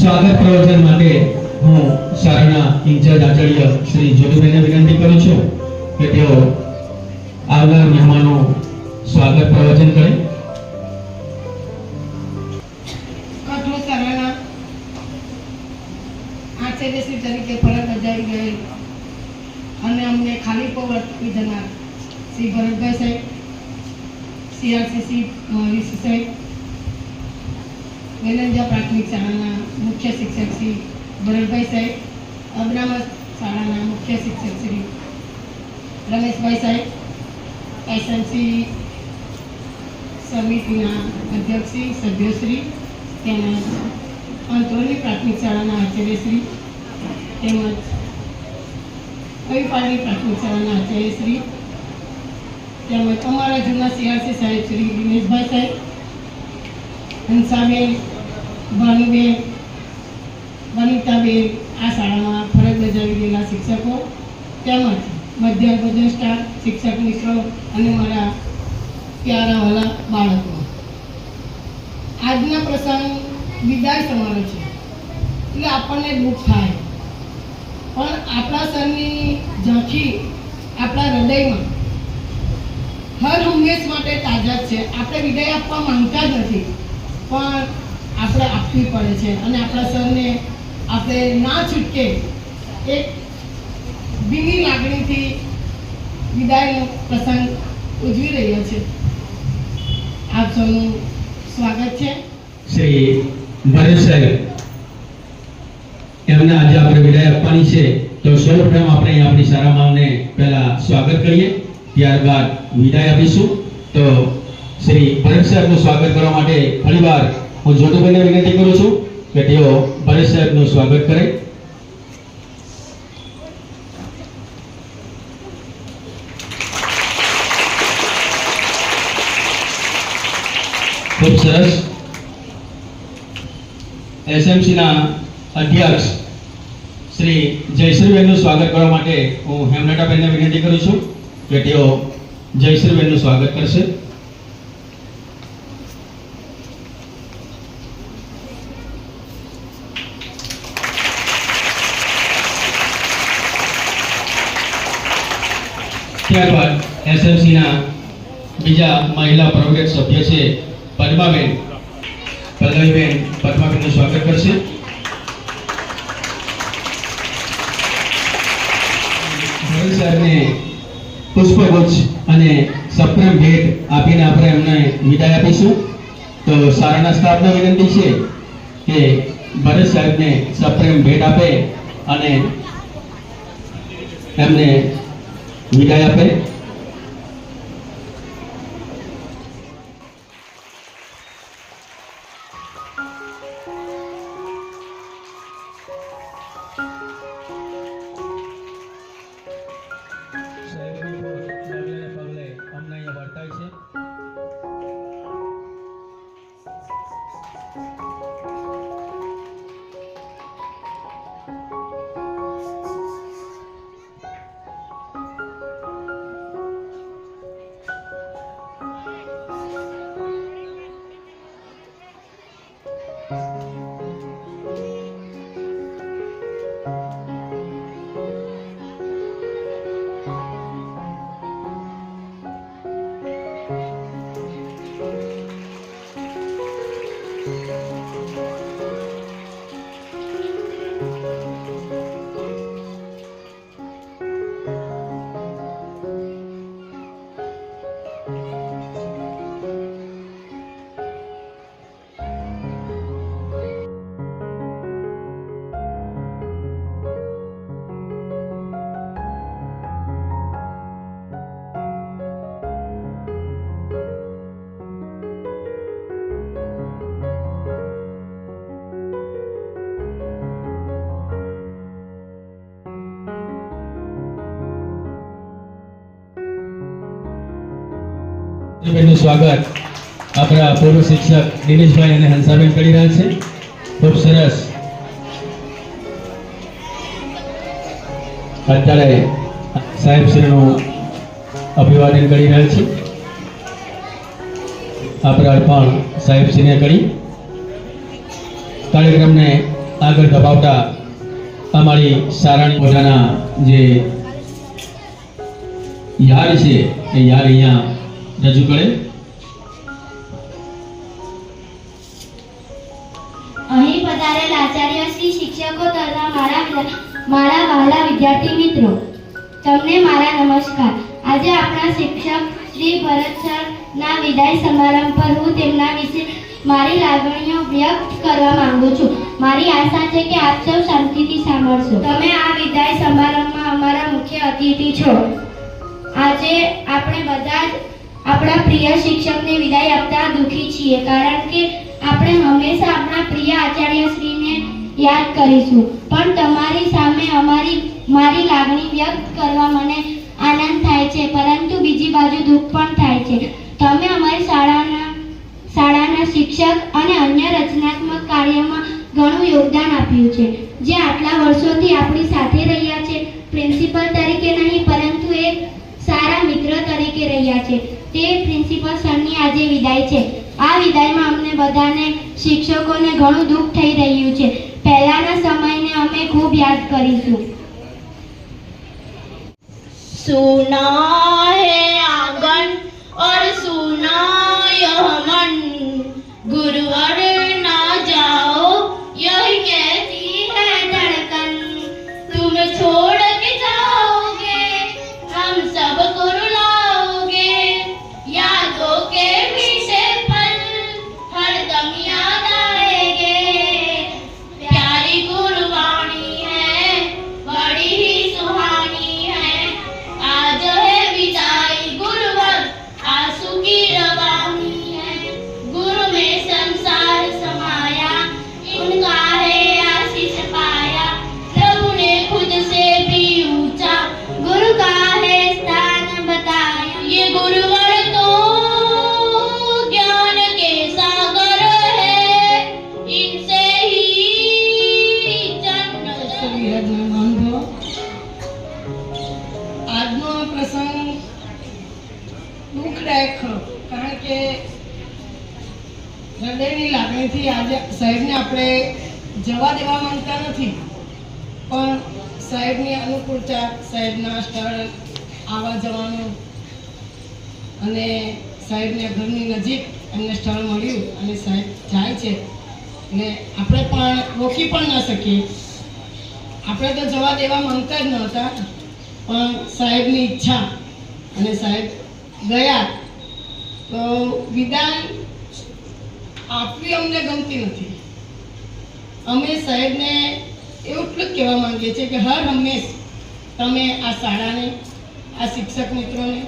સ્વાગત પ્રવચન માટે હું શાળાના ઇન્ચાર્જ આચાર્ય શ્રી જ્યોતિભાઈને વિનંતી કરું છું કે તેઓ આવનાર મહેમાનો સ્વાગત પ્રવચન કરે. કઠોળ શાળાના આચાર્યશ્રી તરીકે ફરજ બજાવી ગયેલ અને અમને ખાલી પવર્તી જનાર શ્રી ભરતભાઈ સાહેબ, સીઆરસીસી વીસી સાહેબ, વેલંજા પ્રાથમિક શાળાના મુખ્ય શિક્ષક શ્રી ભરતભાઈ સાહેબ, અબ્રામત શાળાના મુખ્ય શિક્ષક શ્રી રમેશભાઈ સાહેબ, એસએમસી સમિતિના અધ્યક્ષશ્રી, સભ્યશ્રી, તેમજ અંતોલી પ્રાથમિક શાળાના આચાર્યશ્રી, તેમજ કવિપાડી પ્રાથમિક શાળાના આચાર્યશ્રી, તેમજ અમારા જૂના સીઆરસી સાહેબ શ્રી દિનેશભાઈ સાહેબ, હંસાબેન, ભાનુબેન, વનિતાબેન, આ શાળામાં ફરજ બજાવી રહેલા શિક્ષકો, તેમજ મધ્યાહન ભોજન સ્ટાફ, શિક્ષક મિત્રો અને મારા પ્યારા વાલા બાળકો. આજના પ્રસંગ વિદાય સમારોહ છે એટલે આપણને દુઃખ થાય, પણ આપણા સરની ઝાંખી આપણા હૃદયમાં હર હંમેશ માટે તાજા છે. આપણે વિદાય આપવા માંગતા જ નથી, પણ આપણે આપવી પડે છે અને આપણા સરને આપણે ના છૂટકે એક ભીની લાગણીથી વિદાયનો પ્રસંગ ઉજવી રહ્યા છે. આપ સૌનું સ્વાગત છે. શ્રી ભરત સાહેબ એમને આજે આપણે વિદાય આપવાની છે, તો સૌપ્રથમ આપણે આપણી શાળામાં અમને પહેલા સ્વાગત કરીએ, ત્યારબાદ વિદાય આપીશું. તો શ્રી ભરત સાહેબનું સ્વાગત કરવા માટે ફરીવાર હું જ્યોતિભાઈને વિનંતી કરું છું કે તેઓ ભરત સાહેબનું સ્વાગત કરે. ખૂબ સરસ. એસએમસીના અધ્યક્ષ શ્રી જયશ્રીબેનનું સ્વાગત કરવા માટે હું હેમલતાબેનને વિનંતી કરું છું કે તેઓ જયશ્રીબેનનું સ્વાગત કરશે. ત્યારબાદ એસએમસીના બીજા મહિલા પ્રોજેક્ટ સભ્ય છે પદ્માબેન, પલ્લવીબેન પદ્માબેનનું સ્વાગત કરશે. ભરત સાહેબને પુષ્પગુચ્છ અને સપ્રેમ ભેટ આપીને આપણે એમને વિદાય આપીશું. તો શાળાના સ્ટાફને વિનંતી છે કે ભરત સાહેબને સપ્રેમ ભેટ આપે અને એમને વિદાય આપે. નું સ્વાગત આપણા પૂર્વ શિક્ષક દિનેશભાઈ અને હંસાબેન કરી રહ્યા છે. ખૂબ સરસ. અત્યારે સાહેબશ્રીનું અભિવાદન કરી રહ્યા છે. આપણે અર્પણ સાહેબશ્રીને કરી કાર્યક્રમને આગળ ધપાવતા અમારી શાળાની પોતાના જે યાદ છે એ યાદ અહીંયા રજૂ કરે. અહીં પધારેલ આચાર્ય શ્રી, શિક્ષકો તથા મારા વહાલા વિદ્યાર્થી મિત્રો, તમને મારા નમસ્કાર. આજે આપણા શિક્ષક શ્રી ભરત સરના વિદાય સમારંભ પર હું તેમના વિશે મારી લાગણીઓ વ્યક્ત કરવા માંગુ છું. મારી આશા છે કે આપ સૌ શાંતિથી સાંભળશો. તમે આ વિદાય સમારંભમાં અમારા મુખ્ય અતિથિ છો. આજે આપણે બધા જ આપણા પ્રિય શિક્ષકને વિદાય આપતા દુઃખી છીએ, કારણ કે આપણે હંમેશા આપણા પ્રિય આચાર્યશ્રીને યાદ કરીશું. પણ તમારી સામે મારી લાગણી વ્યક્ત કરવા મને આનંદ થાય છે, પરંતુ બીજી બાજુ દુઃખ પણ થાય છે. તમે અમારી શાળાના શિક્ષક અને અન્ય રચનાત્મક કાર્યમાં ઘણું યોગદાન આપ્યું છે, જે આટલા વર્ષોથી આપણી સાથે રહ્યા છે. પ્રિન્સિપલ તરીકે નહીં, પરંતુ એક સારા મિત્ર તરીકે રહ્યા છે. તે પ્રિન્સિપલ સરની આજે વિદાય છે. આ વિદાયમાં અમને બધાને શિક્ષકોને ઘણું દુઃખ થઈ રહ્યું છે. પહેલાના સમયને અમે ખૂબ યાદ કરીશું. सुना है आंगन और सुना यह मन, गुरुवर ना जाओ यही कहती है धड़कन. तुम छोड़ के जाओगे हम सबको रुलाओगे, यादों के मीठे पल हरदम याद आएंगे. प्यारी गुरुवाणी है, बड़ी ही सुहानी है. आज है विदाई गुरुवर, आंसू की रवानी है. गुरु में संसार समाया, उनका है आशीष पाया. प्रभु ने खुद से भी ऊंचा गुरु का है स्थान बताया. ये गुरुवर तो ज्ञान के सागर है, इनसे ही जन्नत. આજનો આ પ્રસંગ દુઃખદાયક ખરો, કારણ કે હૃદયની લાગણીથી આજે સાહેબને આપણે જવા દેવા માંગતા નથી, પણ સાહેબની અનુકૂળતા, સાહેબના સ્થળ આવવા જવાનું અને સાહેબને ઘરની નજીક એમને સ્થળ મળ્યું અને સાહેબ જાય છે એટલે આપણે પણ રોકી પણ ન શકીએ. આપણે તો જવા દેવા માંગતા જ નહોતા, પણ સાહેબની ઈચ્છા અને સાહેબ ગયા તો વિદાય આપવી અમને ગમતી નથી. અમે સાહેબને એવું એટલું જ કહેવા માંગીએ છીએ કે હર હંમેશ તમે આ શાળાને, આ શિક્ષક મિત્રોને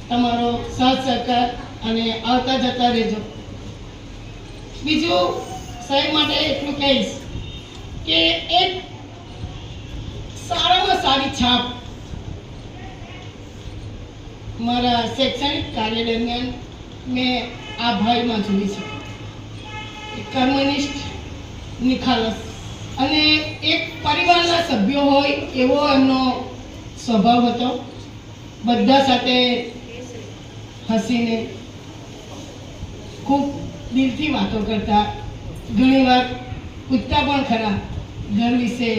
તમારો સાથ સહકાર અને આવતા જતા રહેજો. બીજું સાહેબ માટે એટલું કહીશ કે એક સારામાં સારી છાપ મારા શૈક્ષણિક કાર્ય દરમિયાન મેં આ ભાઈમાં જોઈ છે. એક કર્મનિષ્ઠ, નિખાલસ અને એક પરિવારના સભ્યો હોય એવો એમનો સ્વભાવ હતો. બધા સાથે હસીને ખૂબ દિલથી વાતો કરતા, ઘણીવાર પૂછતા પણ ખરા ઘર વિશે,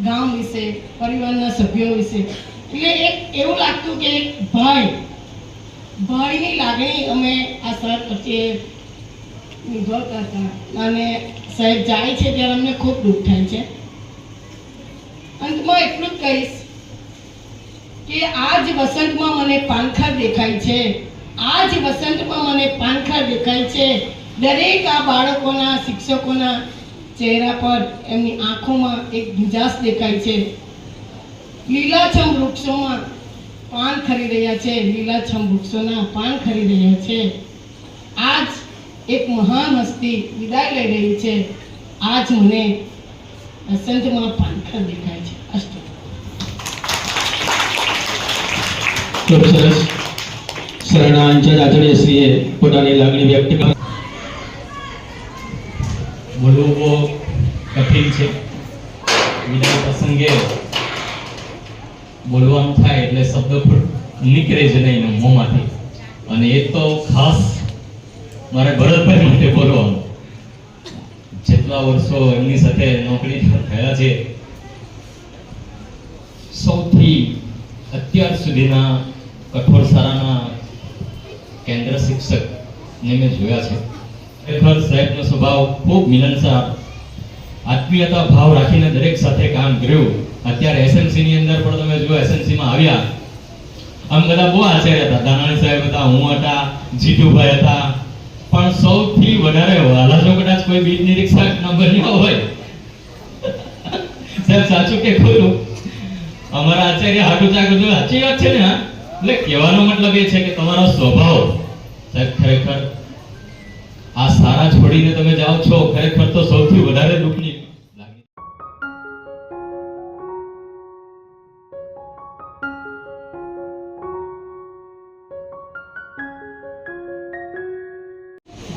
ગામ વિશે, પરિવારના સભ્યો વિશે. એટલે એક એવું લાગતું કે એક ભાઈની લાગણી અમે આ સર પ્રત્યે નિભાવતા હતા. અને સાહેબ જાય છે ત્યારે અમને ખૂબ દુઃખ થાય છે. અંતમાં એટલું જ કહીશ કે આજ વસંતમાં મને પાનખર દેખાય છે, આજ વસંતમાં મને પાનખર દેખાય છે. દરેક આ બાળકોના, શિક્ષકોના ચહેરા પર, એમની આંખોમાં એક ધુજાસ દેખાય છે. લીલાછમ વૃક્ષોમાં પાન ખરી રહ્યા છે, લીલાછમ વૃક્ષોના પાન ખરી રહ્યા છે. આજ એક મહાન હસ્તી વિદાય લઈ રહી છે. આજ મને વસંતમાં પાનખર દેખાય છે. અસ્તુ. ખૂબ સરસ. શાળાના ઇન્ચાર્જ આચાર્યશ્રીએ પોતાની લાગણી વ્યક્ત કરી. બોલવું બહુ કઠિન છે. વિદાય પ્રસંગે બોલવાનું થાય એટલે શબ્દ નીકળે જ નહીં મોંમાંથી. અને એ તો ખાસ મારા ભરતભાઈ માટે બોલવાનું. જેટલા વર્ષો એમની સાથે નોકરી થયા છે, સૌથી અત્યાર સુધીના કઠોર સારાના કેન્દ્ર શિક્ષકને મેં જોયા છે. ખરેખર સાહેબનો સ્વભાવ ખૂબ મિલનસાર, આત્મીયતા ભાવ રાખીને દરેક સાથે કામ કર્યું. અત્યારે એસએમસી ની અંદર પણ તમે જો એસએમસી માં આવ્યા, આમ બધા બહુ આચાર્ય હતા. દાનાણી સાહેબ હતા, હું હતા, જીતુભાઈ હતા, પણ સૌથી વધારે વાલા જો કદાચ કોઈ બીજ નિરીક્ષક ન બન્યો હોય, સાહેબ સાચું કે ખોટું, અમારા આચાર્ય હાટું ચાકુ જો સાચી વાત છે ને. એટલે કહેવાનો મતલબ એ છે કે તમારો સ્વભાવ સાહેબ ખરેખર આ સારા છોડીને તમે જાઓ છો, ખરેખર તો સૌથી વધારે દુઃખની લાગણી.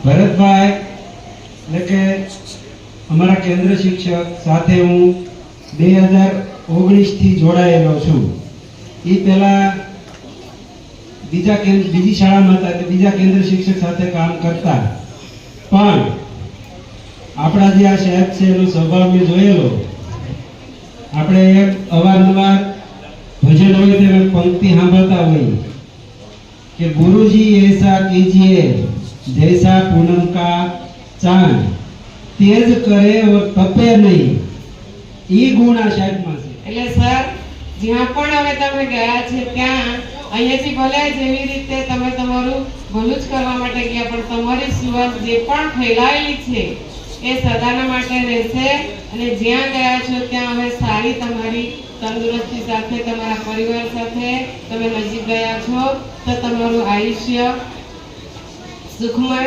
ભરતભાઈ એટલે કે અમારા કેન્દ્ર શિક્ષક સાથે હું 2019 થી જોડાયેલો છું. એ પહેલા બીજી શાળામાં હતા, એટલે બીજા કેન્દ્ર શિક્ષક સાથે કામ કરતા. પણ આપણા જે આ સાહેબ છે એનો સ્વભાવ મેં જોયેલો. આપણે અવારનવાર ભજન હોય ત્યારે પંક્તિ સાંભળતા હોઈએ કે ગુરુજી એસા કીજીએ जैसा पूनम का चांद तेज करे और तपे नहीं. એ ગુણ આ સાહેબમાં છે. એટલે સર જ્યાં પણ હવે તમે ગયા છે ત્યાં અહીંયાથી ભલે જેવી રીતે તમે તમારું ભલું જ કરવા માટે ગયા, પણ તમારી સુવાસ જે પણ ફેલાયેલી છે એ સદાના માટે રહેશે. અને જ્યાં ગયા છો ત્યાં હવે સારી તમારી તંદુરસ્તી સાથે તમારા પરિવાર સાથે તમે નજીક ગયા છો તો તમારું આયુષ્ય સુખમય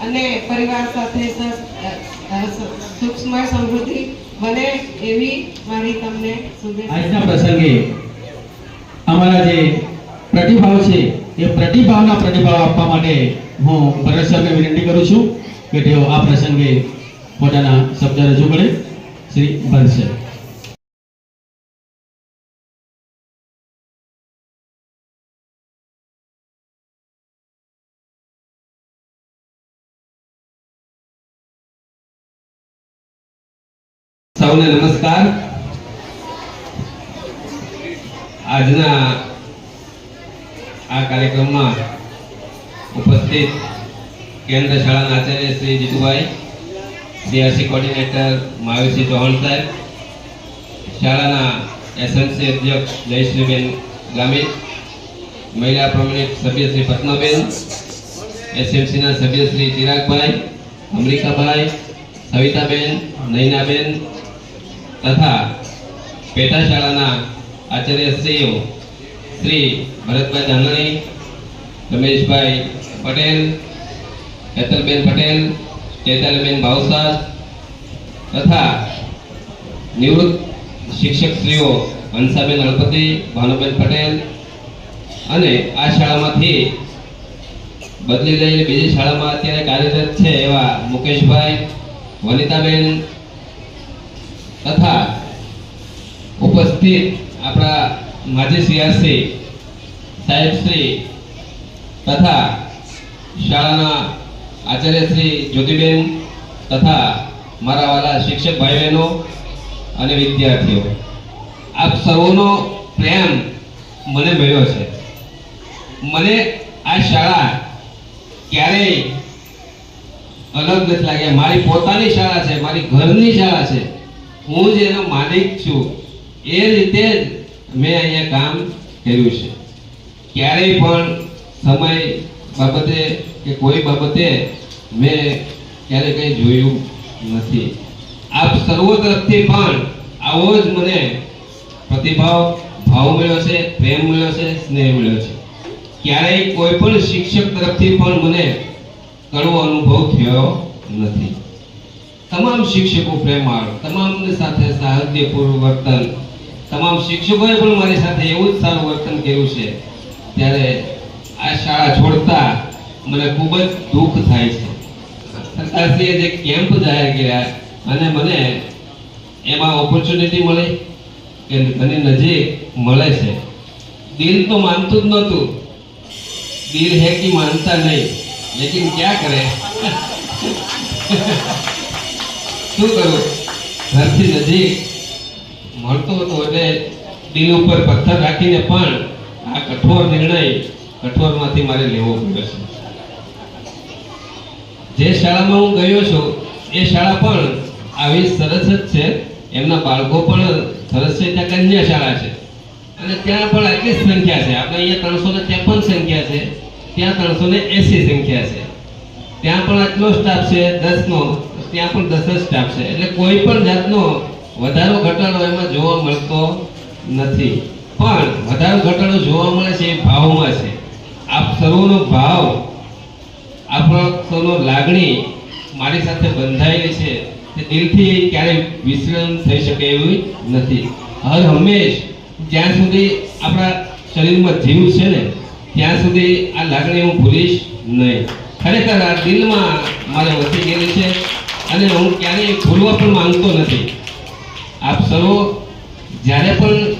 અને પરિવાર સાથે સુખમય સમૃદ્ધિ બને એવી મારી તમને શુભેચ્છા. આજના પ્રસંગે અમારા જે પ્રતિભાવ છે એ પ્રતિભાવના પ્રતિભાવ આપવા માટે હું ભરત સરને વિનંતી કરું છું કે તેઓ આ પ્રસંગે પોતાના શબ્દ રજૂ કરે. શ્રી ભરત સર. સૌને નમસ્કાર. આજના આ કાર્યક્રમમાં ઉપસ્થિત કેન્દ્ર શાળાના આચાર્ય શ્રી જીતુભાઈ, સીઆરસી કોર્ડિનેટર મહાવીરસિંહ ચૌહાણ સાહેબ, શાળાના એસએમસી અધ્યક્ષ જયશ્રીબેન ગામિત, મહિલા પ્રમાણિક સભ્ય શ્રી પદ્માબેન, એસએમસીના સભ્ય શ્રી ચિરાગભાઈ, અમરિકાભાઈ, સવિતાબેન, નૈનાબેન તથા પેટા શાળાના આચાર્યશ્રીઓ શ્રી ભરતભાઈ ધાંગણી, રમેશભાઈ પટેલ, હેતલબેન પટેલ, ચૈતાલીબેન ભાવસાર તથા નિવૃત્ત શિક્ષકશ્રીઓ હંસાબેન અળપતિ, ભાનુબેન પટેલ અને આ શાળામાંથી બદલી લઈને બીજી શાળામાં અત્યારે કાર્યરત છે એવા મુકેશભાઈ, વનિતાબેન તથા ઉપસ્થિત આપણા માજી સીઆરસી સાહેબશ્રી તથા શાળાના આચાર્ય શ્રી જ્યોતિબેન તથા મારા વાલા શિક્ષક ભાઈ બહેનો અને વિદ્યાર્થીઓ, આપ સૌનો પ્રેમ મને મળ્યો છે. મને આ શાળા ક્યારેય અલગ નથી લાગ્યા. મારી પોતાની શાળા છે, મારી ઘરની શાળા છે. હું જ એનો માલિક છું. એ રીતે જ મેં અહીંયા કામ કર્યું છે. ક્યારેય પણ સમય બાબતે કે કોઈ બાબતે મેં ક્યારે કંઈ જોયું નથી. આપ સર્વ તરફથી પણ આવો જ મને પ્રતિભાવ ભાવ મળ્યો છે, પ્રેમ મળ્યો છે, સ્નેહ મળ્યો છે. ક્યારેય કોઈ પણ શિક્ષક તરફથી પણ મને કડવો અનુભવ થયો નથી. તમામ શિક્ષકો પ્રેમાળ, તમામની સાથે સાહજ્યપૂર્ણ વર્તન, તમામ શિક્ષકોએ પણ મારી સાથે એવું જ સારું વર્તન કર્યું છે. ત્યારે આ શાળા છોડતા મને ખૂબ જ દુઃખ થાય છે. સરકારશ્રીએ જે કેમ્પ જાહેર કર્યા અને મને એમાં ઓપોર્ચ્યુનિટી મળી કે ઘણી નજીક મળે છે. દિલ તો માનતું જ નહોતું. દિલ હે કે માનતા નહીં, લેકિન ક્યાં કરે. શું કરું, ઘરથી નજીક મળતો હતો એટલે દિલ ઉપર પથ્થર રાખીને પણ આ કઠોર નિર્ણય કઠોરમાંથી મારે લેવો પડ્યો છે. જે શાળામાં હું ગયો છું એ શાળા પણ આવી સરસ જ છે, એમના બાળકો પણ સરસ છે. ત્યાં કન્યા શાળા છે અને ત્યાં પણ આટલી જ સંખ્યા છે. આપણે અહીંયા 353 સંખ્યા છે, ત્યાં 380 સંખ્યા છે. ત્યાં પણ આટલો સ્ટાફ છે 10 નો, ત્યાં પણ 10 જ સ્ટાફ છે. એટલે કોઈ પણ જાતનો વધારો ઘટાડો એમાં જોવા મળતો નથી. પણ વધારો ઘટાડો જોવા મળે છે એ ભાવમાં છે. આપ સર્વનો ભાવ, આપણો સૌનો લાગણી મારી સાથે બંધાયેલી છે તે દિલથી ક્યારેય વિસ્મરણ થઈ શકે એવી નથી. હર હંમેશ જ્યાં સુધી આપણા શરીરમાં જીવ છે ને ત્યાં સુધી આ લાગણી હું ભૂલીશ નહીં. ખરેખર આ દિલમાં મારે વસી ગયેલી છે અને હું ક્યારેય ભૂલવા પણ માંગતો નથી. આપ સર્વ જ્યારે પણ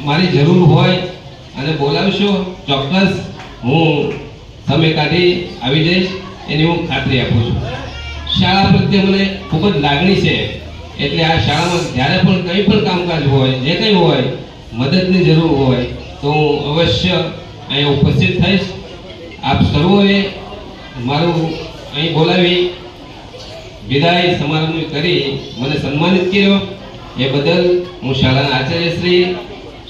મારી જરૂર હોય અને બોલાવશો ચોક્કસ હું સમય કાઢી આવી જઈશ, એની હું ખાતરી આપું છું. શાળા પ્રત્યે મને ખૂબ જ લાગણી છે એટલે આ શાળામાં જ્યારે પણ કંઈ પણ કામકાજ હોય, જે કંઈ હોય, મદદની જરૂર હોય તો હું અવશ્ય અહીંયા ઉપસ્થિત થઈશ. આપ સર્વોએ મારું અહીં બોલાવી વિદાય સમારંભ કરી મને સન્માનિત કર્યો એ બદલ હું શાળાના આચાર્યશ્રી,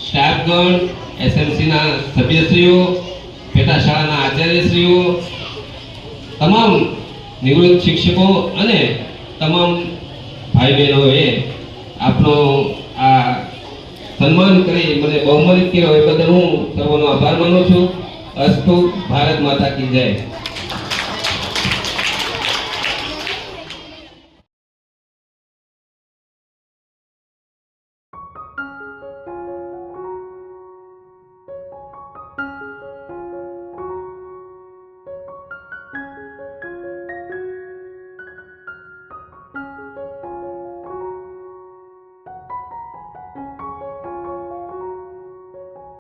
સ્ટાફગણ, એસએમસીના સભ્યશ્રીઓ, પેટા શાળાના આચાર્યશ્રીઓ, તમામ નિવૃત્ત શિક્ષકો અને તમામ ભાઈ બહેનોએ આપનો આ સન્માન કરી મને બહુમાનિત કર્યો એ બદલ હું સર્વનો આભાર માનું છું. અસ્તુ. ભારત માતા કી જય.